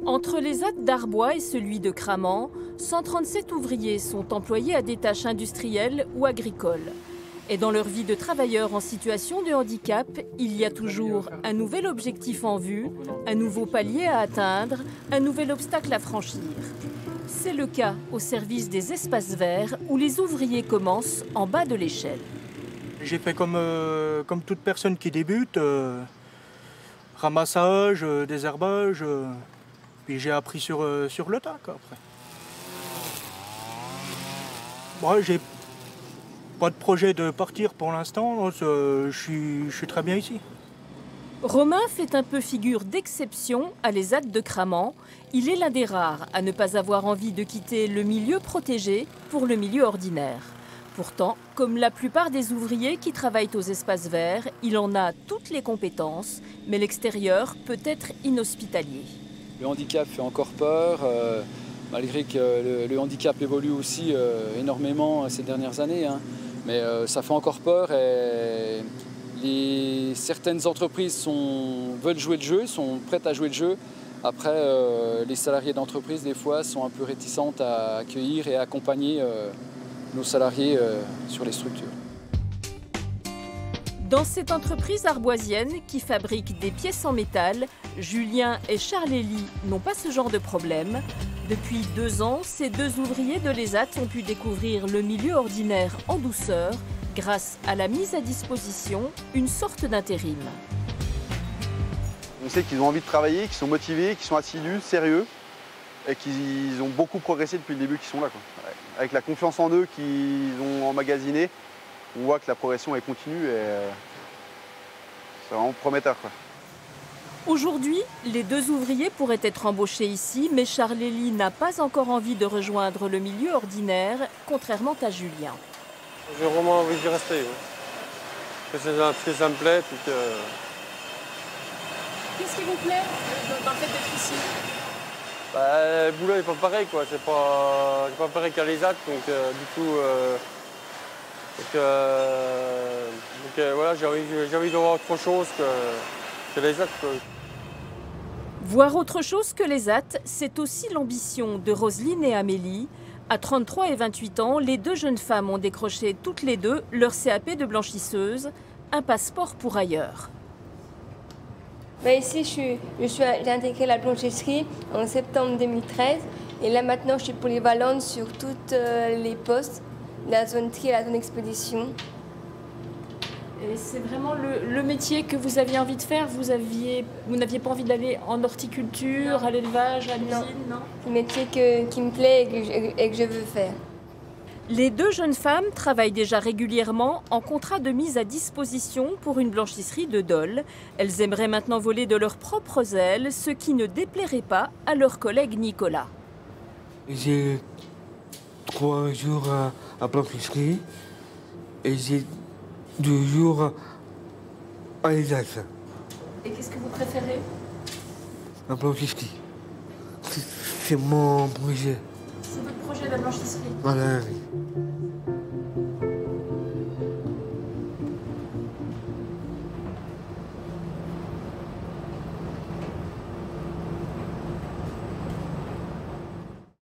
Entre les ZAD d'Arbois et celui de Cramant, 137 ouvriers sont employés à des tâches industrielles ou agricoles. Et dans leur vie de travailleurs en situation de handicap, il y a toujours un nouvel objectif en vue, un nouveau palier à atteindre, un nouvel obstacle à franchir. C'est le cas au service des espaces verts où les ouvriers commencent en bas de l'échelle. J'ai fait comme toute personne qui débute, ramassage, désherbage, puis j'ai appris sur le tas quoi, après. Moi, j'ai pas de projet de partir pour l'instant, je suis très bien ici. Romain fait un peu figure d'exception à l'ESAT de Cramant. Il est l'un des rares à ne pas avoir envie de quitter le milieu protégé pour le milieu ordinaire. Pourtant, comme la plupart des ouvriers qui travaillent aux espaces verts, il en a toutes les compétences, mais l'extérieur peut être inhospitalier. Le handicap fait encore peur, malgré que le handicap évolue aussi énormément ces dernières années. Mais ça fait encore peur et certaines entreprises veulent jouer le jeu, sont prêtes à jouer le jeu. Après, les salariés d'entreprise, des fois, sont un peu réticentes à accueillir et à accompagner nos salariés sur les structures. Dans cette entreprise arboisienne qui fabrique des pièces en métal, Julien et Charles-Élie n'ont pas ce genre de problème. Depuis 2 ans, ces 2 ouvriers de l'ESAT ont pu découvrir le milieu ordinaire en douceur grâce à la mise à disposition, une sorte d'intérim. On sait qu'ils ont envie de travailler, qu'ils sont motivés, qu'ils sont assidus, sérieux et qu'ils ont beaucoup progressé depuis le début qu'ils sont là, quoi. Avec la confiance en eux qu'ils ont emmagasinée, on voit que la progression est continue et c'est vraiment prometteur, quoi. Aujourd'hui, les 2 ouvriers pourraient être embauchés ici, mais Charles-Élie n'a pas encore envie de rejoindre le milieu ordinaire, contrairement à Julien. J'ai vraiment envie d'y rester, oui. Parce que ça me plaît. Puis que... Qu'est-ce qui vous plaît dans le fait d'être ici? Le boulot n'est pas pareil, quoi. C'est pas pareil qu'à l'ESAT, donc du coup... voilà, j'ai envie de voir autre chose que l'ESAT, quoi. Voir autre chose que l'ESAT, c'est aussi l'ambition de Roselyne et Amélie. À 33 et 28 ans, les 2 jeunes femmes ont décroché toutes les 2 leur CAP de blanchisseuse, un passeport pour ailleurs. Ici, j'ai intégré la blanchisserie en septembre 2013 et là maintenant je suis polyvalente sur toutes les postes, la zone tri et la zone expédition. Et c'est vraiment le métier que vous aviez envie de faire? Vous n'aviez pas envie d'aller en horticulture, à l'élevage, à l'usine, non? C'est un métier qui me plaît et que je veux faire. Les 2 jeunes femmes travaillent déjà régulièrement en contrat de mise à disposition pour une blanchisserie de Dole. Elles aimeraient maintenant voler de leurs propres ailes, ce qui ne déplairait pas à leur collègue Nicolas. J'ai 3 jours à blanchisserie et j'ai 2 jours à l'ESAT. Et qu'est-ce que vous préférez? La blanchisserie. C'est mon projet. C'est votre projet, la blanchisserie? Voilà, oui.